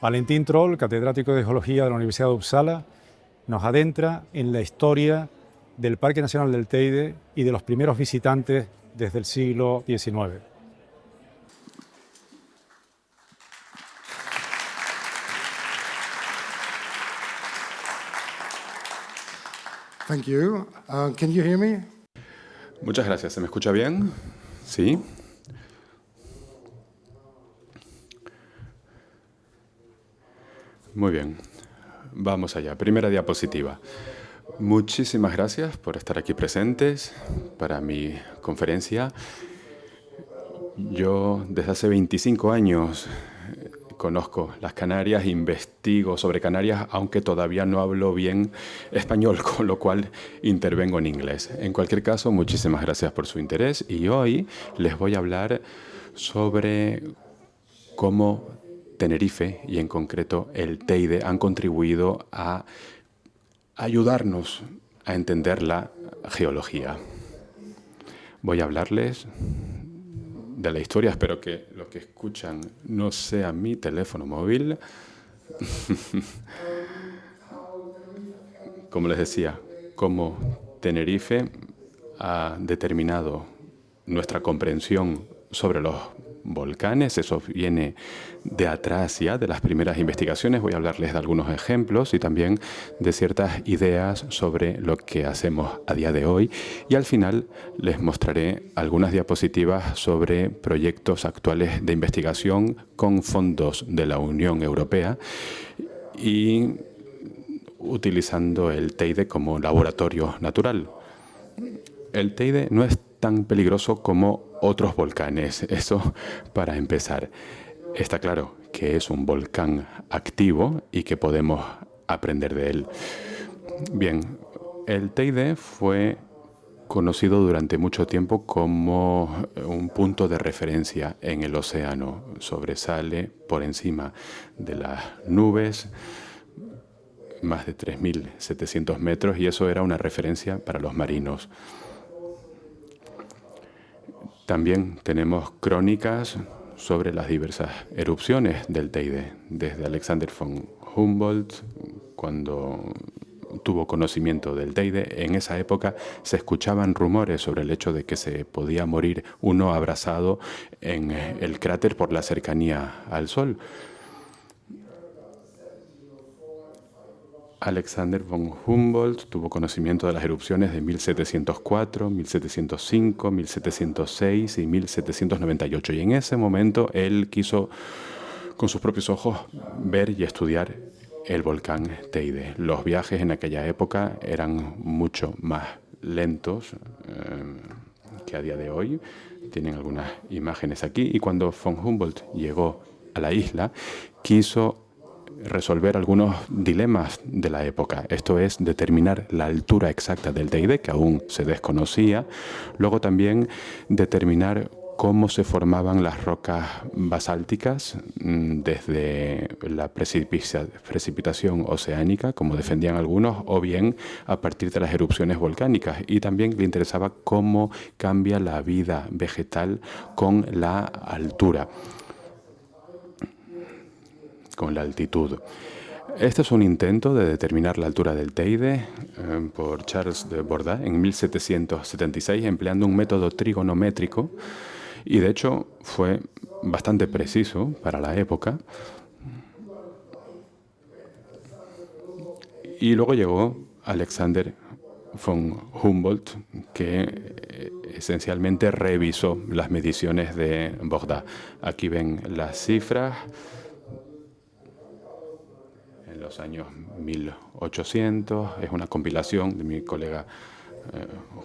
Valentín Troll, catedrático de Geología de la Universidad de Uppsala, nos adentra en la historia del Parque Nacional del Teide y de los primeros visitantes desde el siglo XIX. Thank you. Can you hear me? Muchas gracias. ¿Se me escucha bien? ¿Sí? Muy bien. Vamos allá. Primera diapositiva. Muchísimas gracias por estar aquí presentes para mi conferencia. Yo desde hace 25 años conozco las Canarias, investigo sobre Canarias, aunque todavía no hablo bien español, con lo cual intervengo en inglés. En cualquier caso, muchísimas gracias por su interés y hoy les voy a hablar sobre cómo Tenerife y en concreto el Teide han contribuido a ayudarnos a entender la geología. Voy a hablarles de la historia. Espero que lo que escuchan no sea mi teléfono móvil. Como les decía, cómo Tenerife ha determinado nuestra comprensión sobre los volcanes. Eso viene de atrás ya, de las primeras investigaciones. Voy a hablarles de algunos ejemplos y también de ciertas ideas sobre lo que hacemos a día de hoy. Y al final les mostraré algunas diapositivas sobre proyectos actuales de investigación con fondos de la Unión Europea y utilizando el Teide como laboratorio natural. El Teide no es tan peligroso como otros volcanes, eso para empezar. Está claro que es un volcán activo y que podemos aprender de él. Bien, el Teide fue conocido durante mucho tiempo como un punto de referencia en el océano. Sobresale por encima de las nubes más de 3.700 metros y eso era una referencia para los marinos. También tenemos crónicas sobre las diversas erupciones del Teide, desde Alexander von Humboldt, cuando tuvo conocimiento del Teide. En esa época se escuchaban rumores sobre el hecho de que se podía morir uno abrazado en el cráter por la cercanía al Sol. Alexander von Humboldt tuvo conocimiento de las erupciones de 1704, 1705, 1706 y 1798. Y en ese momento él quiso, con sus propios ojos, ver y estudiar el volcán Teide. Los viajes en aquella época eran mucho más lentos que a día de hoy. Tienen algunas imágenes aquí. Y cuando von Humboldt llegó a la isla, quiso resolver algunos dilemas de la época. Esto es, determinar la altura exacta del Teide, que aún se desconocía. Luego también determinar cómo se formaban las rocas basálticas desde la precipitación oceánica, como defendían algunos, o bien a partir de las erupciones volcánicas. Y también le interesaba cómo cambia la vida vegetal con la altura, con la altitud. Este es un intento de determinar la altura del Teide por Charles de Borda en 1776, empleando un método trigonométrico, y de hecho fue bastante preciso para la época. Y luego llegó Alexander von Humboldt, que esencialmente revisó las mediciones de Borda. Aquí ven las cifras en los años 1800. Es una compilación de mi colega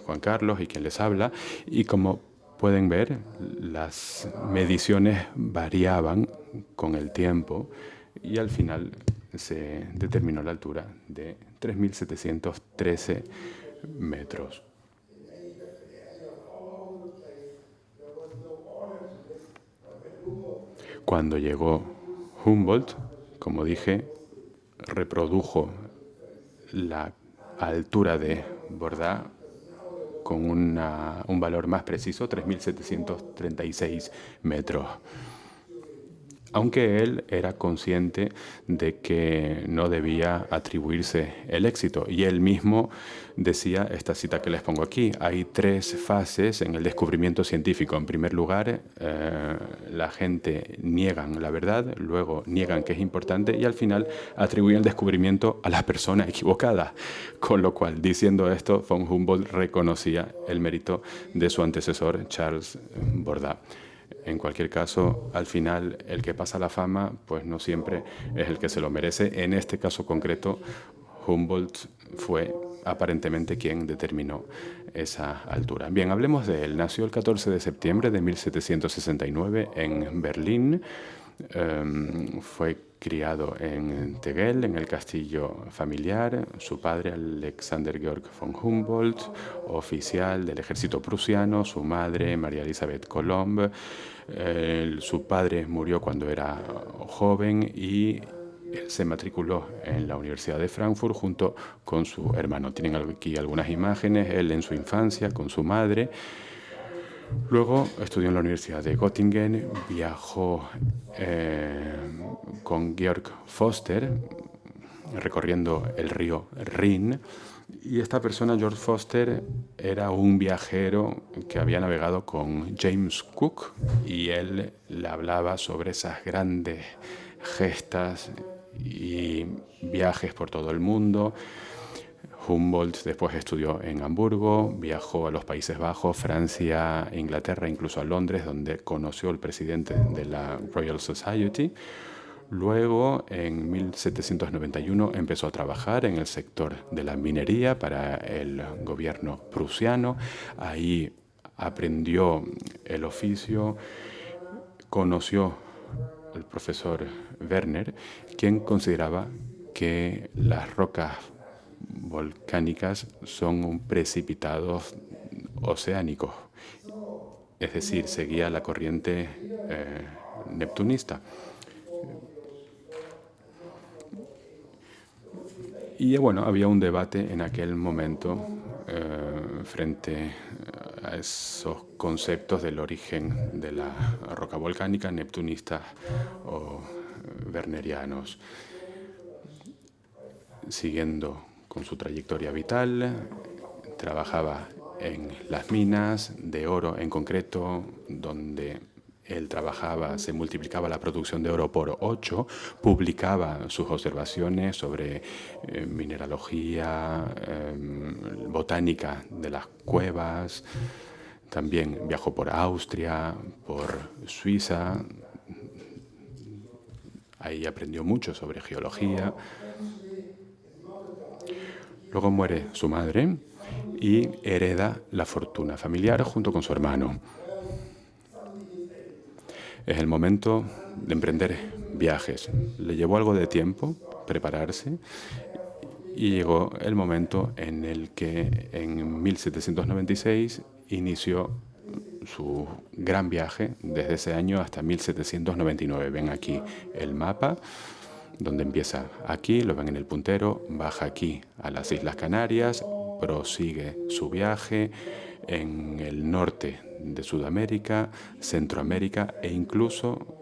Juan Carlos y quien les habla. Y como pueden ver, las mediciones variaban con el tiempo y al final se determinó la altura de 3.713 metros. Cuando llegó Humboldt, como dije, reprodujo la altura de Borda con un valor más preciso, 3.736 metros. aunque él era consciente de que no debía atribuirse el éxito. Y él mismo decía, esta cita que les pongo aquí, hay 3 fases en el descubrimiento científico. En primer lugar, la gente niegan la verdad, luego niegan que es importante y al final atribuyen el descubrimiento a la persona equivocada. Con lo cual, diciendo esto, von Humboldt reconocía el mérito de su antecesor, Charles Baudot. En cualquier caso, al final, el que pasa la fama, pues no siempre es el que se lo merece. En este caso concreto, Humboldt fue aparentemente quien determinó esa altura. Bien, hablemos de él. Nació el 14 de septiembre de 1769 en Berlín. Fue criado en Tegel, en el castillo familiar. Su padre, Alexander Georg von Humboldt, oficial del ejército prusiano. Su madre, María Elizabeth Colomb. Su padre murió cuando era joven y él se matriculó en la Universidad de Frankfurt junto con su hermano. Tienen aquí algunas imágenes, él en su infancia con su madre. Luego estudió en la Universidad de Göttingen, viajó con Georg Foster recorriendo el río Rin. Y esta persona, George Foster, era un viajero que había navegado con James Cook y él le hablaba sobre esas grandes gestas y viajes por todo el mundo. Humboldt después estudió en Hamburgo, viajó a los Países Bajos, Francia, Inglaterra, incluso a Londres, donde conoció al presidente de la Royal Society. Luego, en 1791, empezó a trabajar en el sector de la minería para el gobierno prusiano. Ahí aprendió el oficio, conoció al profesor Werner, quien consideraba que las rocas volcánicas son precipitados oceánicos, es decir, seguía la corriente neptunista. Y bueno, había un debate en aquel momento frente a esos conceptos del origen de la roca volcánica, neptunistas o wernerianos. Siguiendo con su trayectoria vital, trabajaba en las minas de oro en concreto, donde él trabajaba, se multiplicaba la producción de oro por 8, publicaba sus observaciones sobre mineralogía, botánica de las cuevas. También viajó por Austria, por Suiza. Ahí aprendió mucho sobre geología. Luego muere su madre y hereda la fortuna familiar junto con su hermano. Es el momento de emprender viajes. Le llevó algo de tiempo prepararse y llegó el momento en el que en 1796 inició su gran viaje desde ese año hasta 1799. Ven aquí el mapa, donde empieza aquí, lo ven en el puntero, baja aquí a las Islas Canarias, prosigue su viaje en el norte de Sudamérica, Centroamérica e incluso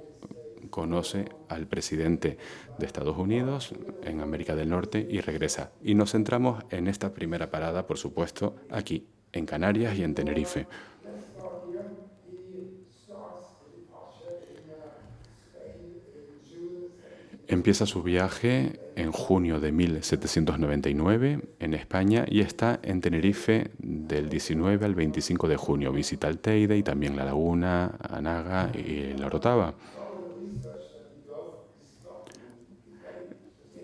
conoce al presidente de Estados Unidos en América del Norte y regresa. Y nos centramos en esta primera parada, por supuesto, aquí, en Canarias y en Tenerife. Empieza su viaje en junio de 1799 en España y está en Tenerife del 19 al 25 de junio. Visita el Teide y también la Laguna, Anaga y la Orotava.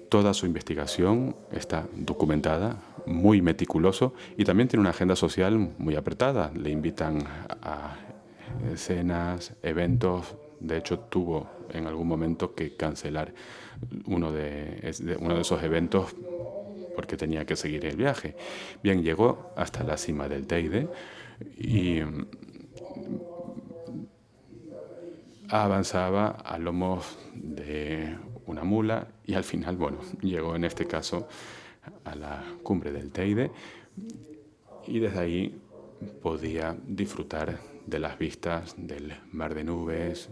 Toda su investigación está documentada, muy meticuloso, y también tiene una agenda social muy apretada. Le invitan a cenas, eventos. De hecho, tuvo en algún momento que cancelar uno de esos eventos porque tenía que seguir el viaje. Bien, llegó hasta la cima del Teide y avanzaba a lomos de una mula y al final, bueno, llegó en este caso a la cumbre del Teide y desde ahí podía disfrutar de las vistas del mar de nubes,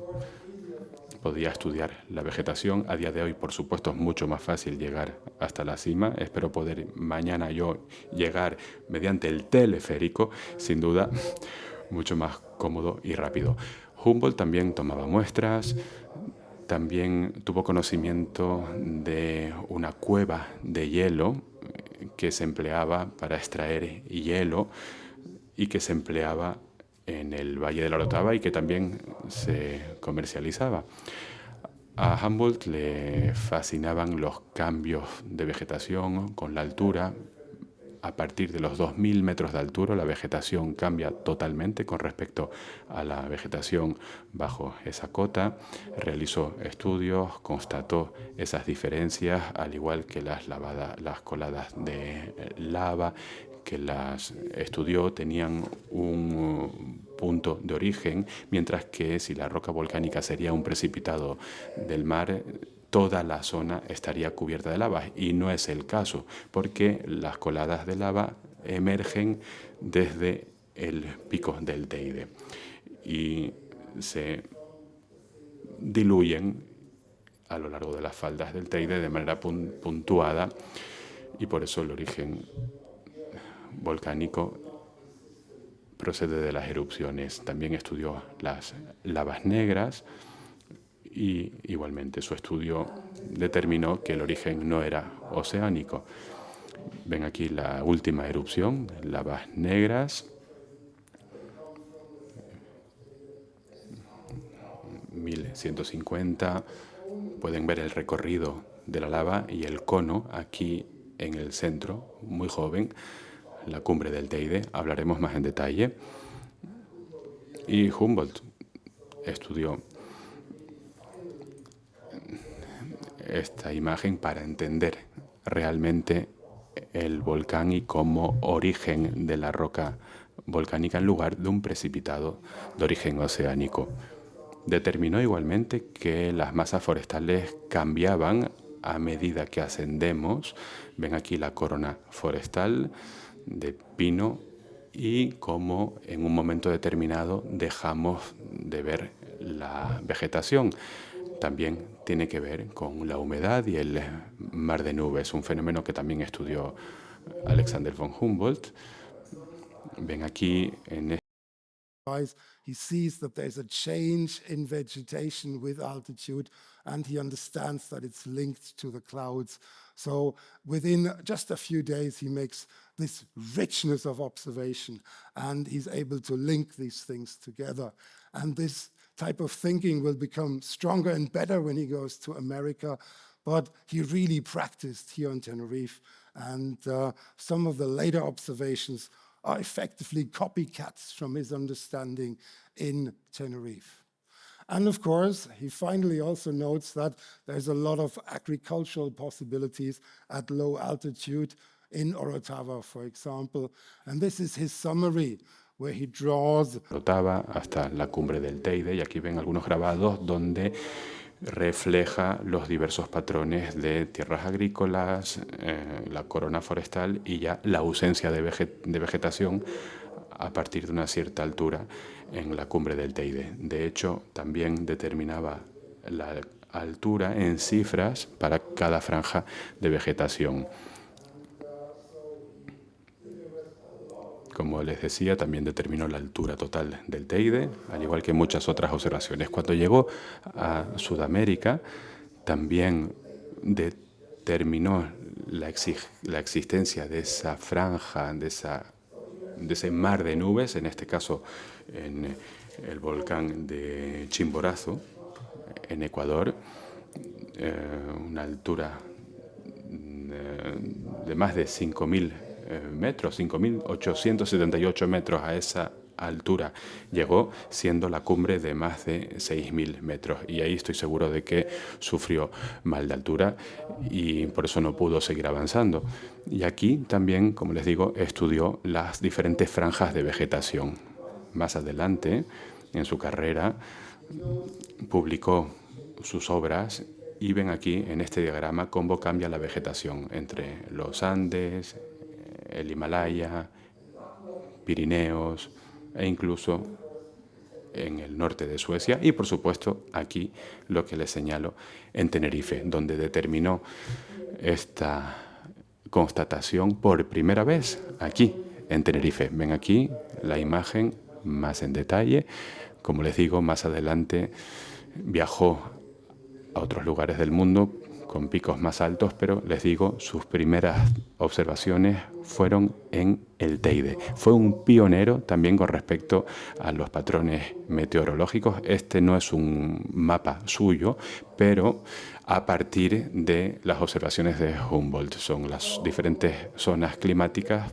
podía estudiar la vegetación. A día de hoy, por supuesto, es mucho más fácil llegar hasta la cima. Espero poder mañana yo llegar mediante el teleférico, sin duda, mucho más cómodo y rápido. Humboldt también tomaba muestras, también tuvo conocimiento de una cueva de hielo que se empleaba para extraer hielo y que se empleaba en el Valle de la Orotava y que también se comercializaba. A Humboldt le fascinaban los cambios de vegetación con la altura. A partir de los 2000 metros de altura, la vegetación cambia totalmente con respecto a la vegetación bajo esa cota. Realizó estudios, constató esas diferencias, al igual que las coladas de lava que las estudió tenían un punto de origen, mientras que si la roca volcánica sería un precipitado del mar, toda la zona estaría cubierta de lava, y no es el caso, porque las coladas de lava emergen desde el pico del Teide y se diluyen a lo largo de las faldas del Teide de manera puntuada, y por eso el origen volcánico procede de las erupciones. También estudió las lavas negras y igualmente su estudio determinó que el origen no era oceánico. Ven aquí la última erupción, lavas negras, 1150. Pueden ver el recorrido de la lava y el cono aquí en el centro, muy joven, la cumbre del Teide. Hablaremos más en detalle. Y Humboldt estudió esta imagen para entender realmente el volcán y como origen de la roca volcánica en lugar de un precipitado de origen oceánico. Determinó igualmente que las masas forestales cambiaban a medida que ascendemos. Ven aquí la corona forestal de pino y cómo en un momento determinado dejamos de ver la vegetación. También tiene que ver con la humedad y el mar de nubes, un fenómeno que también estudió Alexander von Humboldt. Ven aquí en He sees that there's a change in vegetation with altitude, and he understands that it's linked to the clouds. So within just a few days, he makes this richness of observation, and he's able to link these things together. And this type of thinking will become stronger and better when he goes to America, but he really practiced here on Tenerife. And some of the later observations are effectively copycats from his understanding in Tenerife. And of course, he finally also notes that there's a lot of agricultural possibilities at low altitude in Orotava, for example. And this is his summary, where he draws Orotava hasta la cumbre del Teide, y aquí ven algunos grabados donde refleja los diversos patrones de tierras agrícolas, la corona forestal y ya la ausencia de vegetación a partir de una cierta altura en la cumbre del Teide. De hecho, también determinaba la altura en cifras para cada franja de vegetación. Como les decía, también determinó la altura total del Teide, al igual que muchas otras observaciones. Cuando llegó a Sudamérica, también determinó la existencia de esa franja, de ese mar de nubes, en este caso en el volcán de Chimborazo, en Ecuador, una altura de más de 5.000 metros, 5.878 metros. A esa altura llegó, siendo la cumbre de más de 6.000 metros. Y ahí estoy seguro de que sufrió mal de altura y por eso no pudo seguir avanzando. Y aquí también, como les digo, estudió las diferentes franjas de vegetación. Más adelante, en su carrera, publicó sus obras. Y ven aquí en este diagrama cómo cambia la vegetación entre los Andes, el Himalaya, Pirineos e incluso en el norte de Suecia y, por supuesto, aquí lo que les señalo en Tenerife, donde determinó esta constatación por primera vez aquí en Tenerife. Ven aquí la imagen más en detalle. Como les digo, más adelante viajó a otros lugares del mundo con picos más altos, pero les digo, sus primeras observaciones fueron en el Teide. Fue un pionero también con respecto a los patrones meteorológicos. Este no es un mapa suyo, pero a partir de las observaciones de Humboldt. Son las diferentes zonas climáticas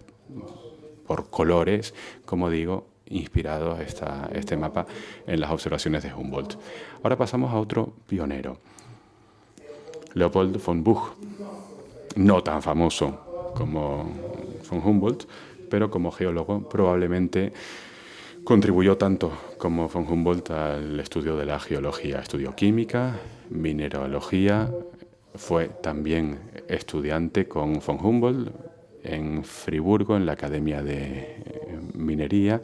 por colores, como digo, inspirado este mapa en las observaciones de Humboldt. Ahora pasamos a otro pionero, Leopold von Buch, no tan famoso como von Humboldt, pero como geólogo probablemente contribuyó tanto como von Humboldt al estudio de la geología. Estudió química, mineralogía, fue también estudiante con von Humboldt en Friburgo, en la Academia de Minería,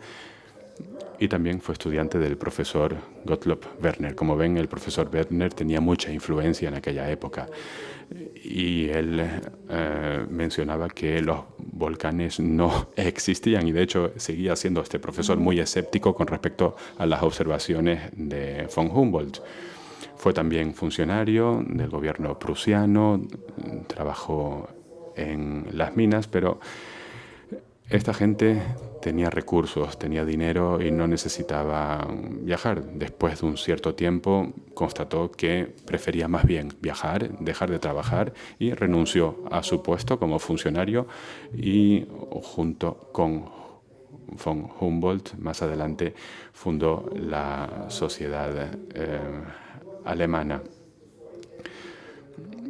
y también fue estudiante del profesor Gottlob Werner. Como ven, el profesor Werner tenía mucha influencia en aquella época y él mencionaba que los volcanes no existían y de hecho seguía siendo este profesor muy escéptico con respecto a las observaciones de von Humboldt. Fue también funcionario del gobierno prusiano, trabajó en las minas, pero esta gente tenía recursos, tenía dinero y no necesitaba viajar. Después de un cierto tiempo constató que prefería más bien viajar, dejar de trabajar y renunció a su puesto como funcionario y junto con von Humboldt más adelante fundó la Sociedad Alemana.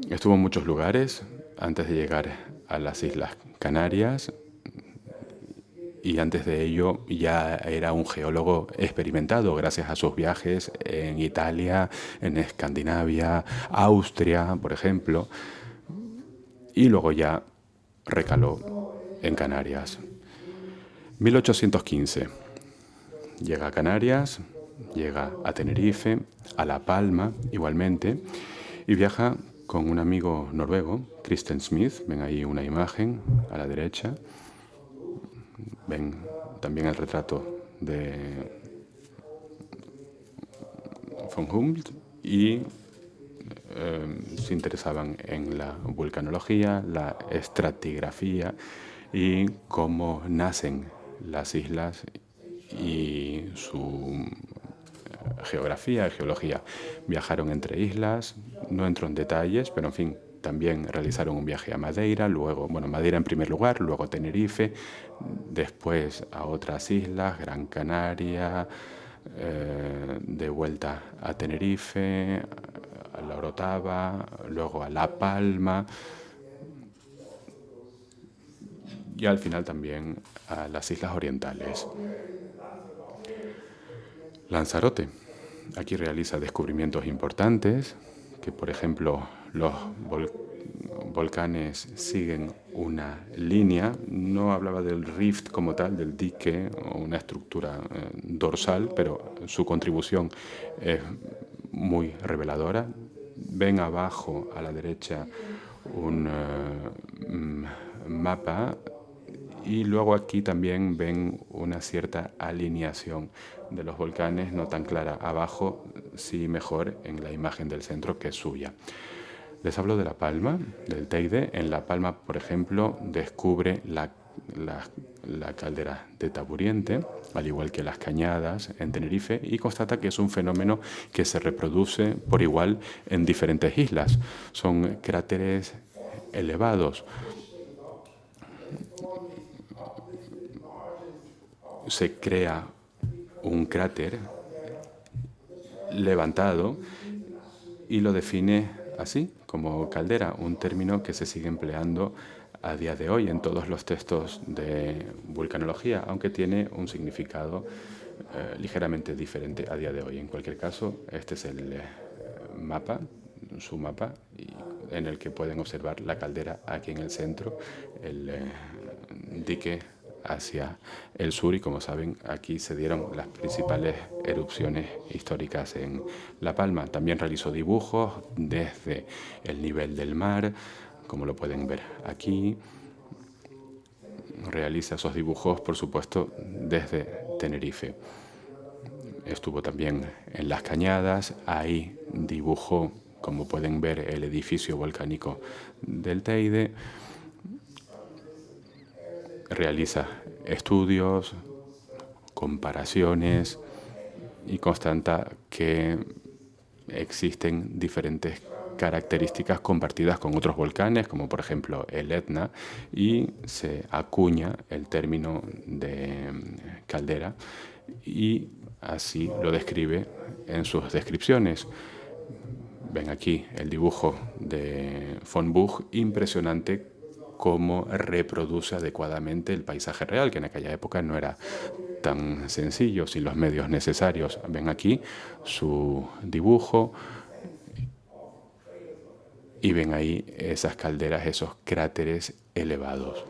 Estuvo en muchos lugares antes de llegar a las Islas Canarias y antes de ello ya era un geólogo experimentado gracias a sus viajes en Italia, en Escandinavia, Austria, por ejemplo, y luego ya recaló en Canarias. 1815 llega a Canarias, llega a Tenerife, a La Palma igualmente, y viaja con un amigo noruego, Christian Smith. Ven ahí una imagen a la derecha. Ven también el retrato de von Humboldt y se interesaban en la vulcanología, la estratigrafía y cómo nacen las islas y su geografía y geología. Viajaron entre islas, no entro en detalles, pero en fin, también realizaron un viaje a Madeira, luego, bueno, Madeira en primer lugar, luego Tenerife, después a otras islas, Gran Canaria, de vuelta a Tenerife, a la Orotava, luego a La Palma y al final también a las Islas Orientales. Lanzarote. Aquí realiza descubrimientos importantes, que por ejemplo los volcanes siguen una línea. No hablaba del rift como tal, del dique o una estructura dorsal, pero su contribución es muy reveladora. Ven abajo a la derecha un mapa y luego aquí también ven una cierta alineación de los volcanes, no tan clara abajo, sí mejor en la imagen del centro que es suya. Les hablo de La Palma, del Teide. En La Palma, por ejemplo, descubre la caldera de Taburiente, al igual que las Cañadas en Tenerife, y constata que es un fenómeno que se reproduce por igual en diferentes islas. Son cráteres elevados. Se crea un cráter levantado y lo define así, como caldera, un término que se sigue empleando a día de hoy en todos los textos de vulcanología, aunque tiene un significado ligeramente diferente a día de hoy. En cualquier caso, este es el mapa, su mapa, en el que pueden observar la caldera aquí en el centro, el dique hacia el sur y, como saben, aquí se dieron las principales erupciones históricas en La Palma. También realizó dibujos desde el nivel del mar, como lo pueden ver aquí. Realiza esos dibujos, por supuesto, desde Tenerife. Estuvo también en Las Cañadas, ahí dibujó, como pueden ver, el edificio volcánico del Teide. Realiza estudios, comparaciones y constata que existen diferentes características compartidas con otros volcanes, como por ejemplo el Etna, y se acuña el término de caldera y así lo describe en sus descripciones. Ven aquí el dibujo de von Buch, impresionante cómo reproduce adecuadamente el paisaje real, que en aquella época no era tan sencillo, sin los medios necesarios. Ven aquí su dibujo y ven ahí esas calderas, esos cráteres elevados.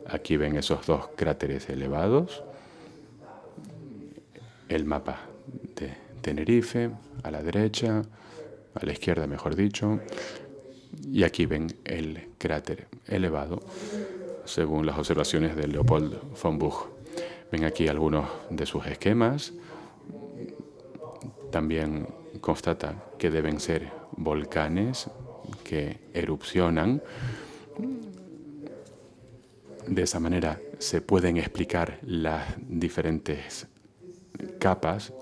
Aquí ven esos dos cráteres elevados, el mapa de Tenerife a la derecha, a la izquierda mejor dicho, y aquí ven el cráter elevado según las observaciones de Leopold von Buch. Ven aquí algunos de sus esquemas. También constata que deben ser volcanes que erupcionan. De esa manera se pueden explicar las diferentes capas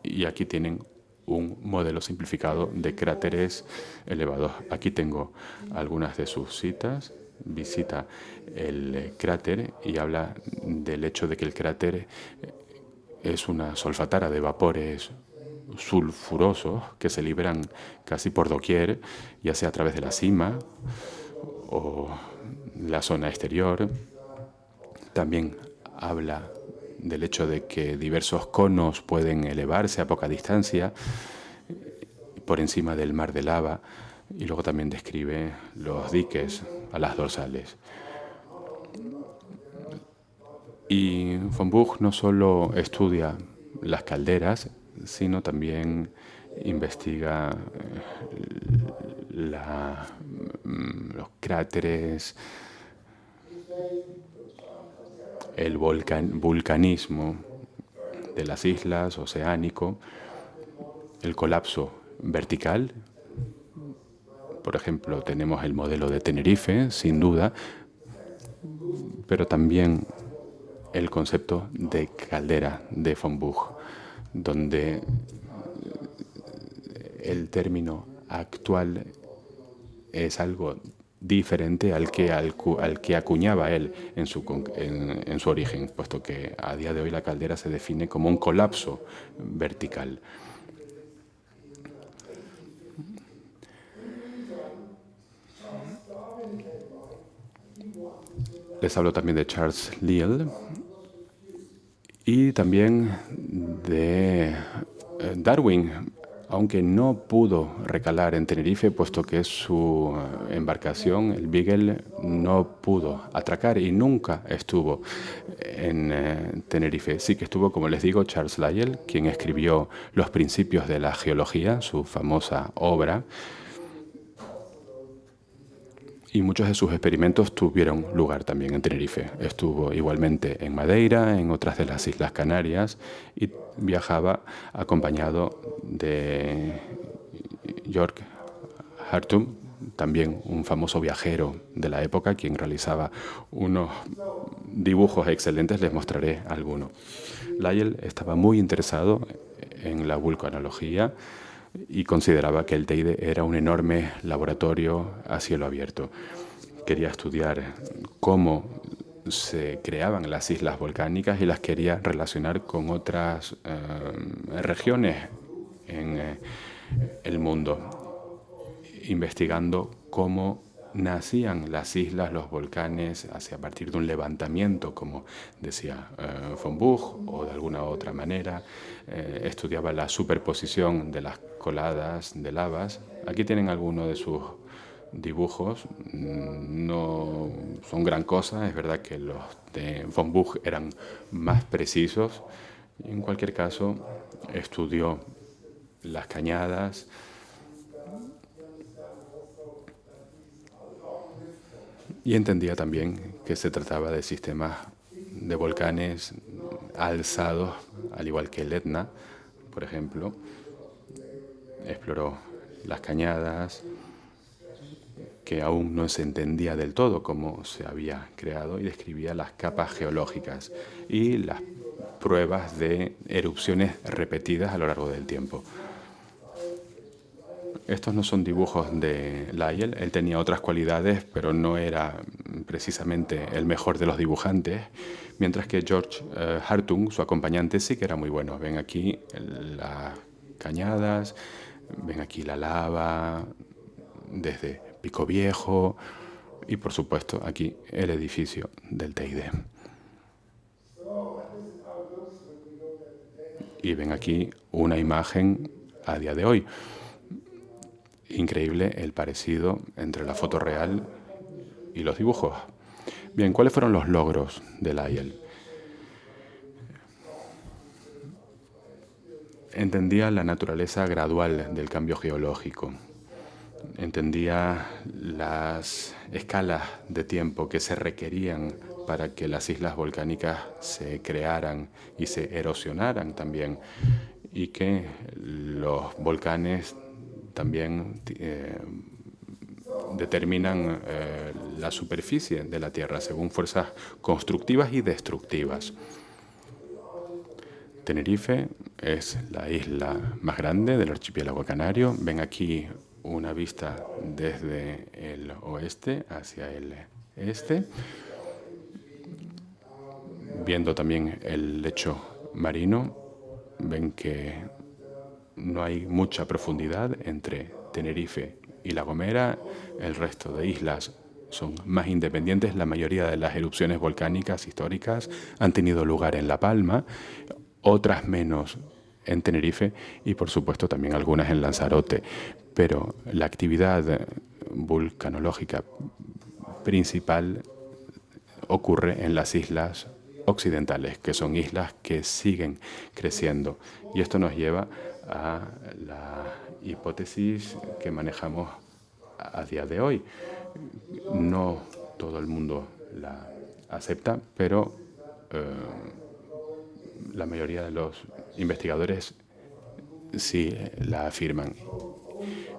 y aquí tienen un modelo simplificado de cráteres elevados. Aquí tengo algunas de sus citas. Visita el cráter y habla del hecho de que el cráter es una solfatara de vapores sulfurosos que se liberan casi por doquier, ya sea a través de la cima o la zona exterior. También habla del hecho de que diversos conos pueden elevarse a poca distancia por encima del mar de lava, y luego también describe los diques a las dorsales. Y von Buch no solo estudia las calderas, sino también investiga los cráteres, el vulcanismo de las islas, oceánico, el colapso vertical. Por ejemplo, tenemos el modelo de Tenerife, sin duda, pero también el concepto de caldera de von Buch, donde el término actual es algo diferente al que acuñaba él en su origen, puesto que a día de hoy la caldera se define como un colapso vertical. Les hablo también de Charles Lyell y también de Darwin, aunque no pudo recalar en Tenerife, puesto que su embarcación, el Beagle, no pudo atracar y nunca estuvo en Tenerife. Sí que estuvo, como les digo, Charles Lyell, quien escribió Los principios de la geología, su famosa obra, y muchos de sus experimentos tuvieron lugar también en Tenerife. Estuvo igualmente en Madeira, en otras de las Islas Canarias, y viajaba acompañado de Georg Hartung, también un famoso viajero de la época, quien realizaba unos dibujos excelentes. Les mostraré algunos. Lyell estaba muy interesado en la vulcanología y consideraba que el Teide era un enorme laboratorio a cielo abierto. Quería estudiar cómo se creaban las islas volcánicas y las quería relacionar con otras regiones en el mundo, investigando cómo nacían las islas, los volcanes, a partir de un levantamiento, como decía von Buch, o de alguna otra manera. Estudiaba la superposición de las coladas de lavas. Aquí tienen algunos de sus dibujos no son gran cosa. Es verdad que los de von Buch eran más precisos. En cualquier caso, estudió las cañadas y entendía también que se trataba de sistemas de volcanes alzados, al igual que el Etna, por ejemplo. Exploró las cañadas, que aún no se entendía del todo cómo se había creado, y describía las capas geológicas y las pruebas de erupciones repetidas a lo largo del tiempo. Estos no son dibujos de Lyell. Él tenía otras cualidades, pero no era precisamente el mejor de los dibujantes, mientras que George Hartung, su acompañante, sí que era muy bueno. Ven aquí las cañadas, ven aquí la lava desde Pico Viejo y, por supuesto, aquí el edificio del Teide. Y ven aquí una imagen a día de hoy. Increíble el parecido entre la foto real y los dibujos. Bien, ¿cuáles fueron los logros de Lyell? Entendía la naturaleza gradual del cambio geológico. Entendía las escalas de tiempo que se requerían para que las islas volcánicas se crearan y se erosionaran también, y que los volcanes también determinan la superficie de la Tierra según fuerzas constructivas y destructivas. Tenerife es la isla más grande del archipiélago canario. Ven aquí una vista desde el oeste hacia el este, viendo también el lecho marino. Ven que no hay mucha profundidad entre Tenerife y La Gomera. El resto de islas son más independientes. La mayoría de las erupciones volcánicas históricas han tenido lugar en La Palma, otras menos en Tenerife y, por supuesto, también algunas en Lanzarote. Pero la actividad vulcanológica principal ocurre en las islas occidentales, que son islas que siguen creciendo. Y esto nos lleva a la hipótesis que manejamos a día de hoy. No todo el mundo la acepta, pero la mayoría de los investigadores sí la afirman.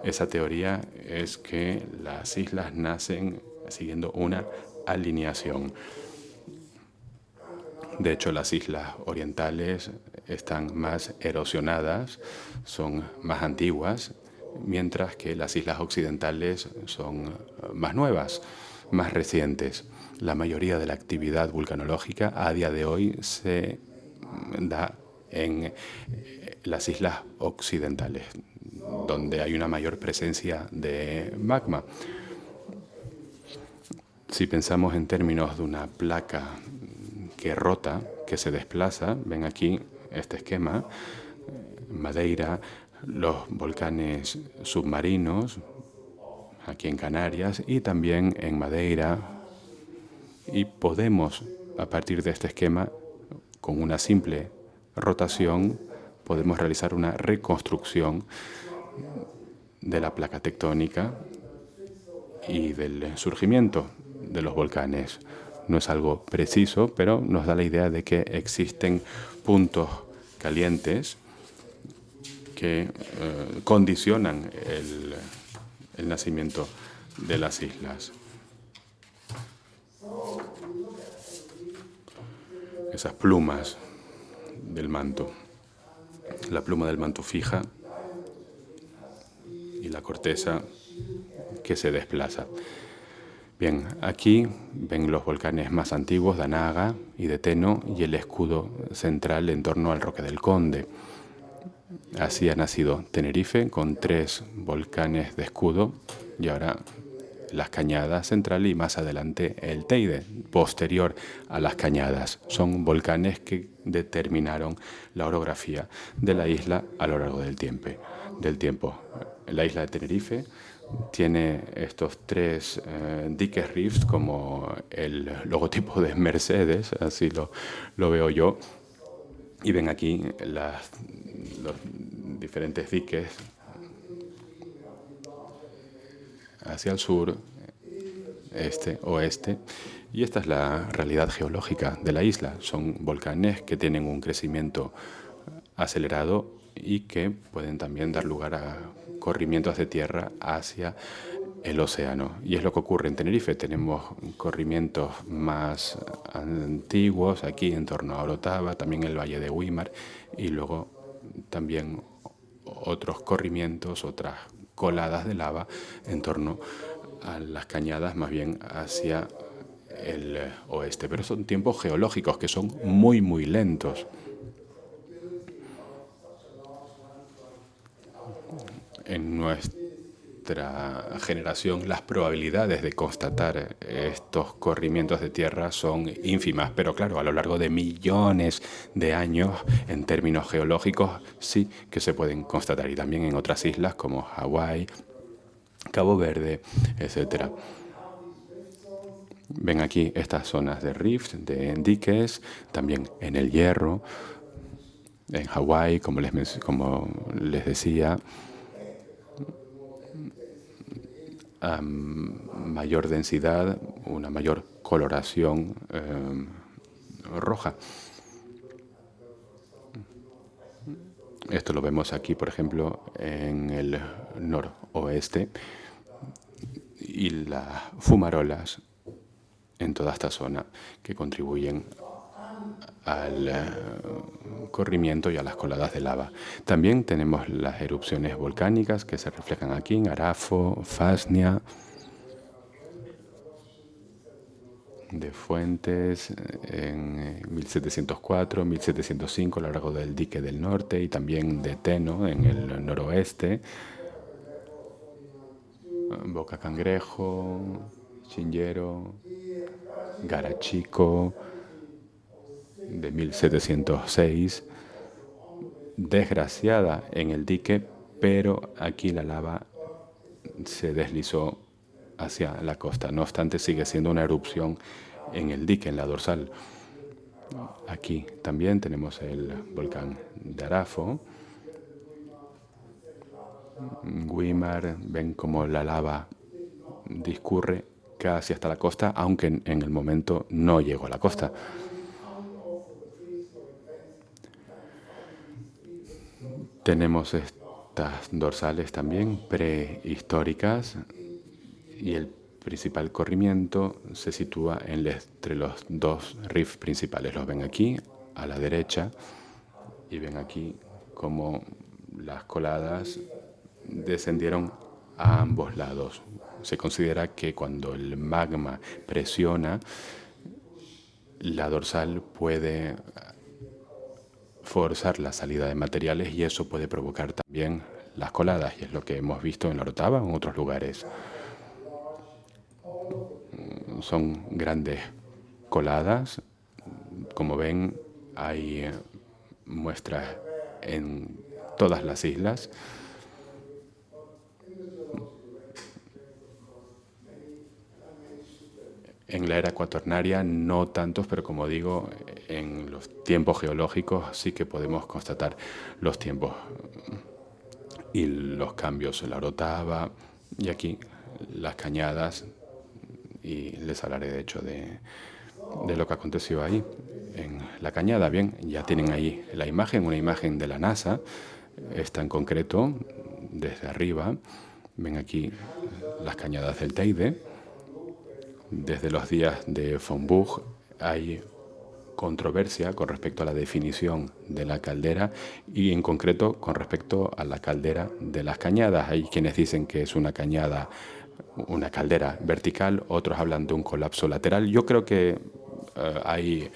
Esa teoría es que las islas nacen siguiendo una alineación. De hecho, las islas orientales están más erosionadas, son más antiguas, mientras que las islas occidentales son más nuevas, más recientes. La mayoría de la actividad vulcanológica a día de hoy se da en las islas occidentales, donde hay una mayor presencia de magma. Si pensamos en términos de una placa que rota, que se desplaza, ven aquí este esquema, Madeira, los volcanes submarinos, aquí en Canarias y también en Madeira, y podemos, a partir de este esquema, con una simple rotación, podemos realizar una reconstrucción de la placa tectónica y del surgimiento de los volcanes. No es algo preciso, pero nos da la idea de que existen puntos calientes que condicionan el nacimiento de las islas. Esas plumas del manto, la pluma del manto fija y la corteza que se desplaza. Bien, aquí ven los volcanes más antiguos de Anaga y de Teno y el escudo central en torno al Roque del Conde. Así ha nacido Tenerife con 3 volcanes de escudo y ahora las Cañadas central y más adelante el Teide, posterior a las Cañadas. Son volcanes que determinaron la orografía de la isla a lo largo del tiempo. La isla de Tenerife tiene estos tres diques rifts como el logotipo de Mercedes, así lo veo yo. Y ven aquí los diferentes diques hacia el sur, este, oeste. Y esta es la realidad geológica de la isla. Son volcanes que tienen un crecimiento acelerado y que pueden también dar lugar a corrimientos de tierra hacia el océano. Y es lo que ocurre en Tenerife. Tenemos corrimientos más antiguos aquí en torno a Orotava, también el Valle de Güímar, y luego también otros corrimientos, otras coladas de lava en torno a las cañadas, más bien hacia el oeste. Pero son tiempos geológicos que son muy, muy lentos. En nuestra generación las probabilidades de constatar estos corrimientos de tierra son ínfimas, pero claro, a lo largo de millones de años, en términos geológicos, sí que se pueden constatar, y también en otras islas como Hawái, Cabo Verde, etc. Ven aquí estas zonas de rifts, de diques, también en el Hierro, en Hawái, como les decía, mayor densidad, una mayor coloración roja. Esto lo vemos aquí, por ejemplo, en el noroeste, y las fumarolas en toda esta zona que contribuyen al corrimiento y a las coladas de lava. También tenemos las erupciones volcánicas que se reflejan aquí en Arafo, Fasnia, de Fuentes en 1704, 1705 a lo largo del dique del norte, y también de Teno en el noroeste, Boca Cangrejo, Chingero, Garachico de 1706, desgraciada en el dique, pero aquí la lava se deslizó hacia la costa. No obstante, sigue siendo una erupción en el dique, en la dorsal. Aquí también tenemos el volcán de Arafo. Güímar, ven como la lava discurre casi hasta la costa, aunque en el momento no llegó a la costa. Tenemos estas dorsales también prehistóricas, y el principal corrimiento se sitúa entre los dos rifts principales. Los ven aquí a la derecha, y ven aquí cómo las coladas descendieron a ambos lados. Se considera que cuando el magma presiona, la dorsal puede forzar la salida de materiales, y eso puede provocar también las coladas, y es lo que hemos visto en la Orotava o en otros lugares. Son grandes coladas. Como ven, hay muestras en todas las islas. En la era cuaternaria no tantos, pero como digo, en los tiempos geológicos sí que podemos constatar los tiempos y los cambios en la Orotava, y aquí las cañadas, y les hablaré de hecho de lo que aconteció ahí en la cañada. Bien, ya tienen ahí la imagen, una imagen de la NASA, esta en concreto, desde arriba. Ven aquí las cañadas del Teide. Desde los días de Von Buch hay controversia con respecto a la definición de la caldera, y en concreto con respecto a la caldera de las cañadas. Hay quienes dicen que es una caldera vertical, otros hablan de un colapso lateral. Yo creo que hay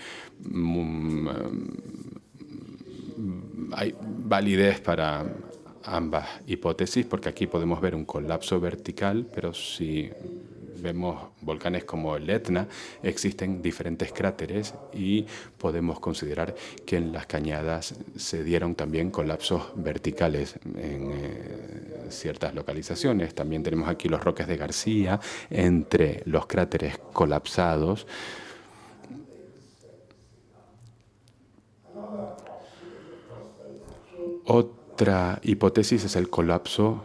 validez para ambas hipótesis, porque aquí podemos ver un colapso vertical, pero si vemos volcanes como el Etna, existen diferentes cráteres y podemos considerar que en las cañadas se dieron también colapsos verticales en ciertas localizaciones. También tenemos aquí los Roques de García, entre los cráteres colapsados. Otra hipótesis es el colapso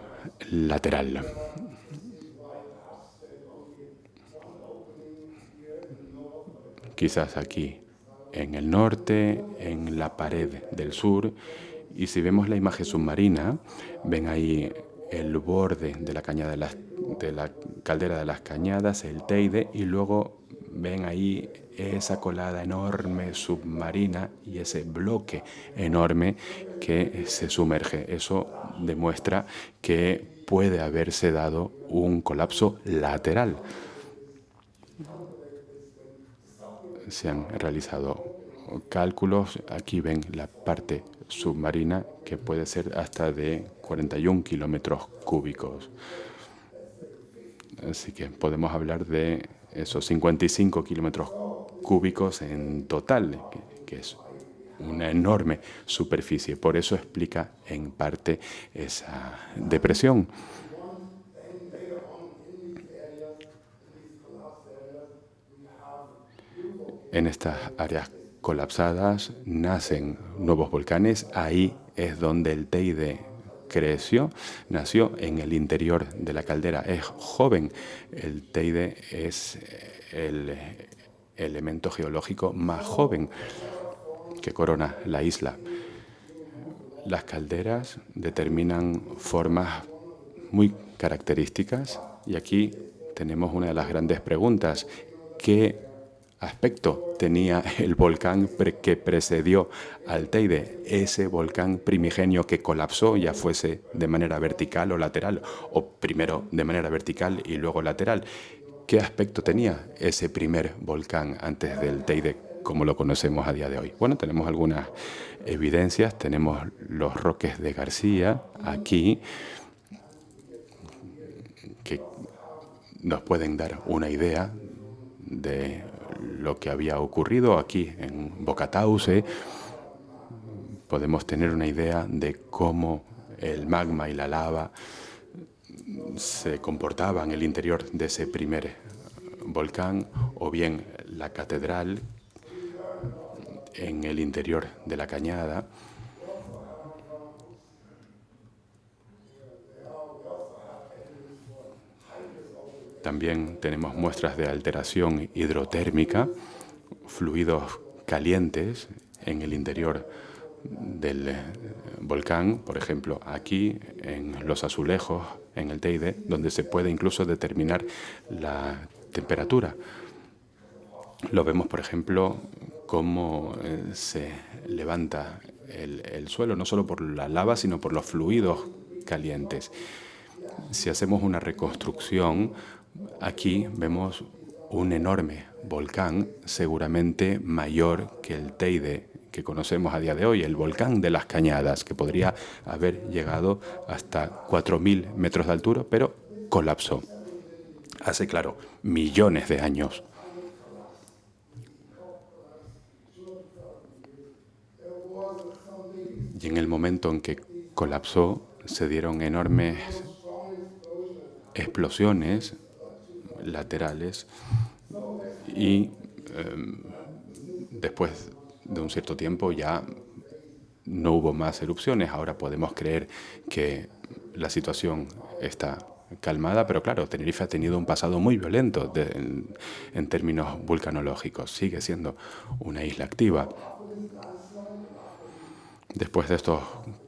lateral. Quizás aquí en el norte, en la pared del sur. Y si vemos la imagen submarina, ven ahí el borde de la cañada de la caldera de las Cañadas, el Teide, y luego ven ahí esa colada enorme submarina y ese bloque enorme que se sumerge. Eso demuestra que puede haberse dado un colapso lateral. Se han realizado cálculos. Aquí ven la parte submarina, que puede ser hasta de 41 kilómetros cúbicos. Así que podemos hablar de esos 55 kilómetros cúbicos en total, que es una enorme superficie. Por eso explica en parte esa depresión. En estas áreas colapsadas nacen nuevos volcanes. Ahí es donde el Teide creció, nació en el interior de la caldera. Es joven. El Teide es el elemento geológico más joven que corona la isla. Las calderas determinan formas muy características y aquí tenemos una de las grandes preguntas. ¿Qué aspecto tenía el volcán que precedió al Teide? Ese volcán primigenio que colapsó, ya fuese de manera vertical o lateral, o primero de manera vertical y luego lateral. ¿Qué aspecto tenía ese primer volcán antes del Teide como lo conocemos a día de hoy? Bueno, tenemos algunas evidencias. Tenemos los Roques de García aquí, que nos pueden dar una idea de lo que había ocurrido aquí en Bocatauce. Podemos tener una idea de cómo el magma y la lava se comportaban en el interior de ese primer volcán, o bien la catedral en el interior de la cañada. También tenemos muestras de alteración hidrotérmica, fluidos calientes en el interior del volcán, por ejemplo, aquí en los azulejos, en el Teide, donde se puede incluso determinar la temperatura. Lo vemos, por ejemplo, cómo se levanta el suelo, no solo por la lava, sino por los fluidos calientes. Si hacemos una reconstrucción, aquí vemos un enorme volcán, seguramente mayor que el Teide que conocemos a día de hoy, el volcán de las Cañadas, que podría haber llegado hasta 4.000 metros de altura, pero colapsó hace, claro, millones de años. Y en el momento en que colapsó, se dieron enormes explosiones laterales y después de un cierto tiempo ya no hubo más erupciones. Ahora podemos creer que la situación está calmada, pero claro, Tenerife ha tenido un pasado muy violento en términos vulcanológicos. Sigue siendo una isla activa. Después de estos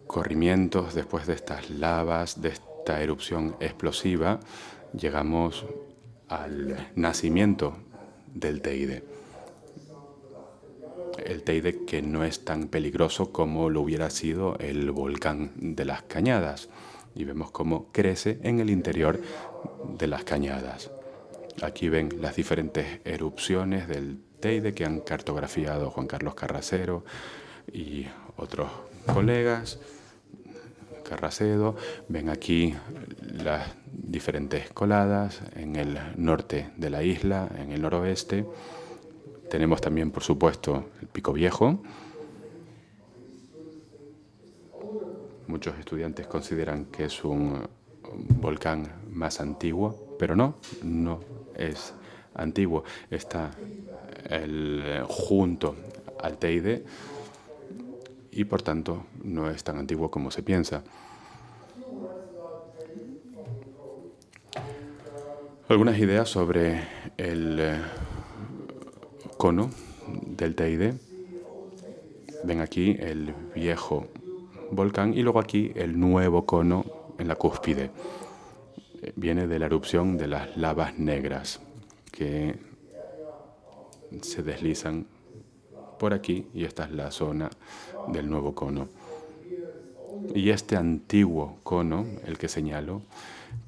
corrimientos, después de estas lavas, de esta erupción explosiva, llegamos al nacimiento del Teide. El Teide, que no es tan peligroso como lo hubiera sido el volcán de las Cañadas. Y vemos cómo crece en el interior de las Cañadas. Aquí ven las diferentes erupciones del Teide que han cartografiado Juan Carlos Carrasero y otros colegas. Carracedo. Ven aquí las diferentes coladas en el norte de la isla, en el noroeste. Tenemos también, por supuesto, el Pico Viejo. Muchos estudiantes consideran que es un volcán más antiguo, pero no es antiguo. Está junto al Teide y por tanto no es tan antiguo como se piensa. Algunas ideas sobre el cono del Teide. Ven aquí el viejo volcán y luego aquí el nuevo cono en la cúspide. Viene de la erupción de las lavas negras que se deslizan por aquí y esta es la zona del nuevo cono. Y este antiguo cono, el que señalo,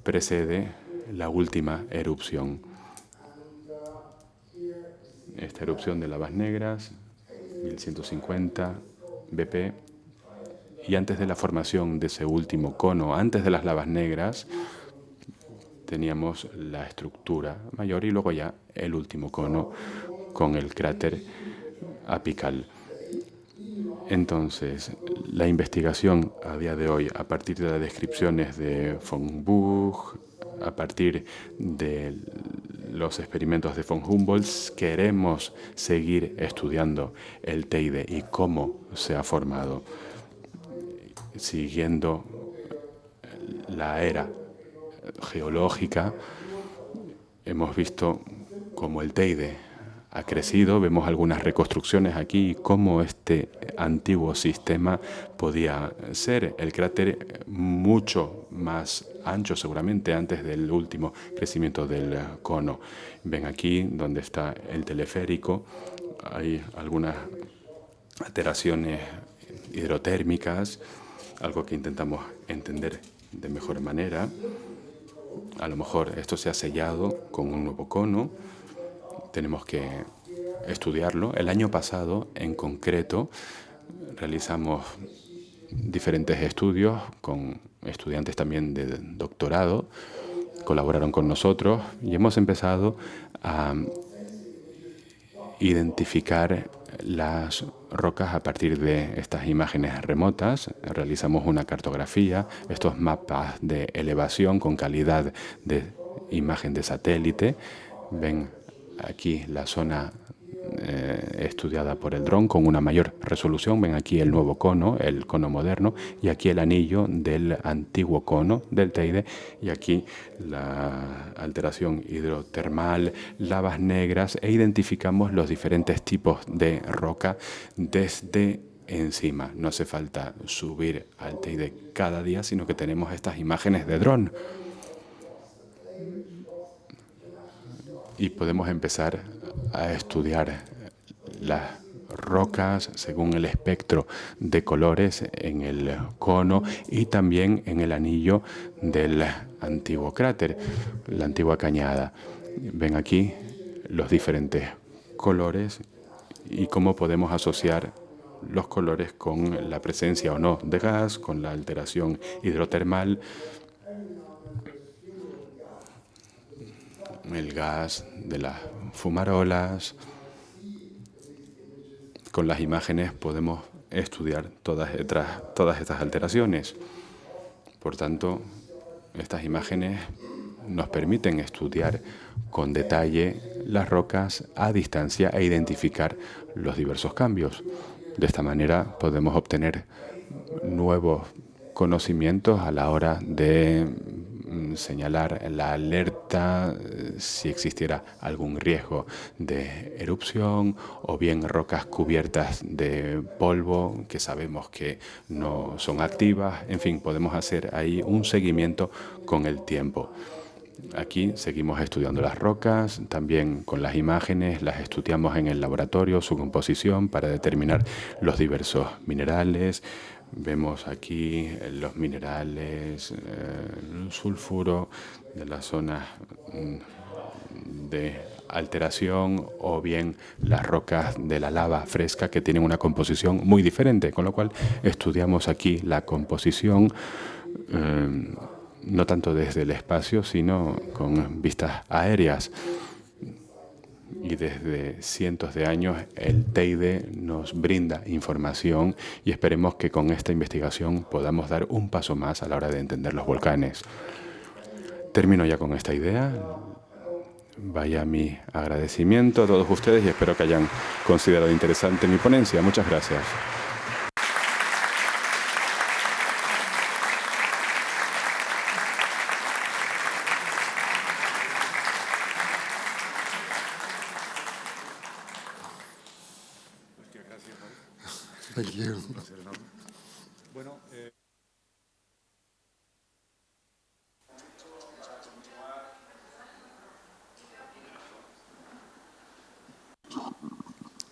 precede la última erupción. Esta erupción de lavas negras, 1150 BP, y antes de la formación de ese último cono, antes de las lavas negras, teníamos la estructura mayor y luego ya el último cono con el cráter apical. Entonces, la investigación a día de hoy, a partir de las descripciones de von Buch, a partir de los experimentos de von Humboldt, queremos seguir estudiando el Teide y cómo se ha formado, siguiendo la era geológica. Hemos visto cómo el Teide ha crecido, vemos algunas reconstrucciones aquí, cómo este antiguo sistema podía ser. El cráter mucho más ancho seguramente antes del último crecimiento del cono. Ven aquí donde está el teleférico, hay algunas alteraciones hidrotérmicas, algo que intentamos entender de mejor manera. A lo mejor esto se ha sellado con un nuevo cono. Tenemos que estudiarlo. El año pasado, en concreto, realizamos diferentes estudios con estudiantes también de doctorado. Colaboraron con nosotros y hemos empezado a identificar las rocas a partir de estas imágenes remotas. Realizamos una cartografía, estos mapas de elevación con calidad de imagen de satélite. Ven aquí la zona estudiada por el dron con una mayor resolución. Ven aquí el nuevo cono, el cono moderno, y aquí el anillo del antiguo cono del Teide, y aquí la alteración hidrotermal, lavas negras, e identificamos los diferentes tipos de roca desde encima. No hace falta subir al Teide cada día, sino que tenemos estas imágenes de dron. Y podemos empezar a estudiar las rocas según el espectro de colores en el cono y también en el anillo del antiguo cráter, la antigua cañada. Ven aquí los diferentes colores y cómo podemos asociar los colores con la presencia o no de gas, con la alteración hidrotermal. El gas de las fumarolas. Con las imágenes podemos estudiar todas estas alteraciones. Por tanto, estas imágenes nos permiten estudiar con detalle las rocas a distancia e identificar los diversos cambios. De esta manera podemos obtener nuevos conocimientos a la hora de señalar la alerta si existiera algún riesgo de erupción o bien rocas cubiertas de polvo que sabemos que no son activas. En fin, podemos hacer ahí un seguimiento con el tiempo. Aquí seguimos estudiando las rocas, también con las imágenes, las estudiamos en el laboratorio, su composición para determinar los diversos minerales. Vemos aquí los minerales, el sulfuro de la zona de alteración, o bien las rocas de la lava fresca que tienen una composición muy diferente, con lo cual estudiamos aquí la composición no tanto desde el espacio, sino con vistas aéreas. Y desde cientos de años el Teide nos brinda información y esperemos que con esta investigación podamos dar un paso más a la hora de entender los volcanes. Termino ya con esta idea. Vaya mi agradecimiento a todos ustedes y espero que hayan considerado interesante mi ponencia. Muchas gracias. Thank you.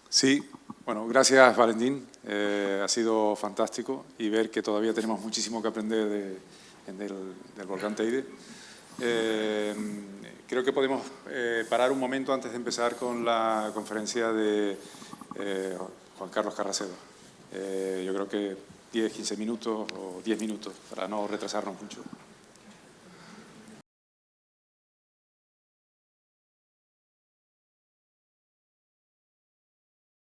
Sí, bueno, gracias Valentín. Ha sido fantástico y ver que todavía tenemos muchísimo que aprender del volcán Teide. Creo que podemos parar un momento antes de empezar con la conferencia de Juan Carlos Carracedo. Yo creo que 10, 15 minutos o 10 minutos para no retrasarnos mucho.